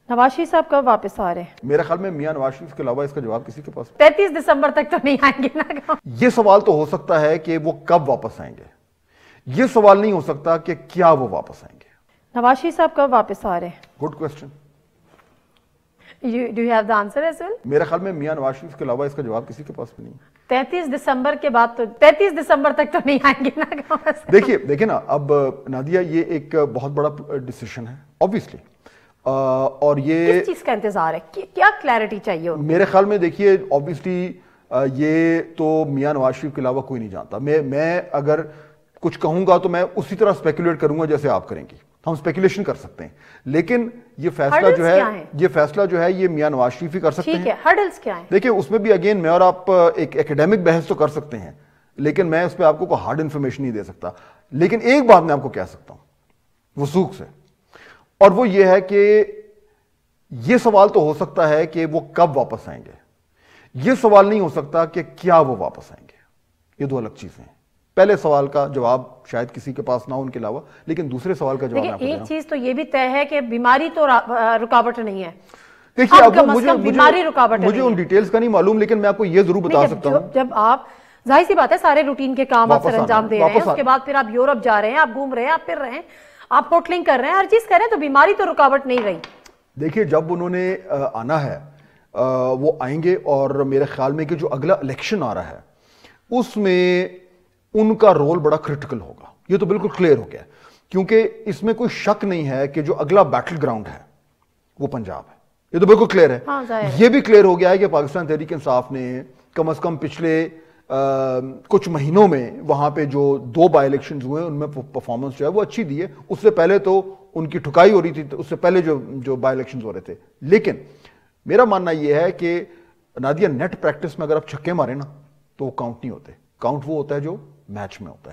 نواز شریف صاحب کب واپس آ رہے ہیں؟ میرے خیال میں میاں نواز شریف کے علاوہ اس کا جواب کسی کے پاس 33 دسمبر تک تو نہیں آئیں گے نا۔ یہ سوال تو ہو سکتا ہے کہ وہ کب واپس آئیں گے، یہ سوال نہیں ہو سکتا کہ کیا وہ واپس آئیں گے۔ نواز شریف صاحب کب واپس آ رہے ہیں؟ Good question. Do you have the answer as well؟ میرے خیال میں میاں نواز شریف کے علاوہ اس کا جواب کسی کے پاس بھی نہیں۔ 33 دسمبر کے بعد تو 33 دسمبر تک تو نہیں آئیں گے نا۔ دیکھیں نا، اب نادیہ یہ ایک بہت بڑا ڈیسیشن ہے obviously، اور یہ کس چیز کا انتظار ہے، کیا کلیئرٹی چاہیے؟ میرے خیال میں دیکھیے obviously یہ تو میاں نواز شریف کے علاوہ کوئی نہیں جانتا۔ میں اگر کچھ کہوں گا تو میں اسی طرح اسپیکولیٹ کروں گا جیسے آپ کریں گی، ہم اسپیکولیشن کر سکتے ہیں، لیکن یہ فیصلہ جو ہے یہ میاں نواز شریف ہی کر سکتے ہیں۔ ٹھیک ہے، ہرڈلز کیا ہیں؟ دیکھیں اس میں بھی اگین میں اور آپ ایک ایکیڈیمک بحث تو کر سکتے ہیں، لیکن میں اس پہ آپ کو کوئی ہارڈ انفارمیشن نہیں دے سکتا، لیکن ایک بات میں آپ کو کہہ سکتا ہوں وثوق سے، اور وہ یہ ہے کہ یہ سوال تو ہو سکتا ہے کہ وہ کب واپس آئیں گے، یہ سوال نہیں ہو سکتا کہ کیا وہ واپس آئیں گے۔ یہ دو الگ چیزیں ہیں۔ پہلے سوال کا جواب شاید کسی کے پاس نہ ہو ان کے علاوہ، لیکن دوسرے سوال کا جواب میں آپ کو دے رہا ہوں۔ ایک چیز تو یہ بھی طے ہے کہ بیماری تو رکاوٹ نہیں ہے۔ دیکھیے اب مجھے ان ڈیٹیلز کا نہیں معلوم، لیکن میں آپ کو یہ ضرور بتا سکتا ہوں، جب آپ ظاہر سی بات ہے سارے روٹین کے کام آپ سر انجام دے رہے ہیں، اس کے بعد پھر آپ یورپ جا رہے ہیں، آپ گھوم رہے ہیں، آپ پھر رہے ہیں، آپ ہوٹلنگ کر رہے ہیں، ہر چیز کر رہے ہیں، تو بیماری تو رکاوٹ نہیں رہی۔ دیکھیے جب انہوں نے آنا ہے وہ آئیں گے، اور میرے خیال میں کہ جو اگلا الیکشن آ رہا ہے اس میں ان کا رول بڑا کرٹیکل ہوگا، یہ تو بالکل کلیئر ہو گیا، کیونکہ اس میں کوئی شک نہیں ہے کہ جو اگلا بیٹل گراؤنڈ ہے وہ پنجاب ہے، یہ تو بالکل کلیئر ہے۔ یہ بھی کلیئر ہو گیا ہے کہ پاکستان تحریک انصاف نے کم از کم پچھلے کچھ مہینوں میں وہاں پہ جو 2 بائی الیکشنز ہوئے ان میں پرفارمنس جو ہے وہ اچھی دی ہے، اس سے پہلے تو ان کی ٹھکائی ہو رہی تھی، اس سے پہلے جو بائی الیکشنز ہو رہے تھے۔ لیکن میرا ماننا یہ ہے کہ نادیہ نیٹ پریکٹس میں اگر آپ چھکے مارے نا تو وہ کاؤنٹ نہیں ہوتے، کاؤنٹ وہ ہوتا ہے جو میچ میں ہوتا ہے۔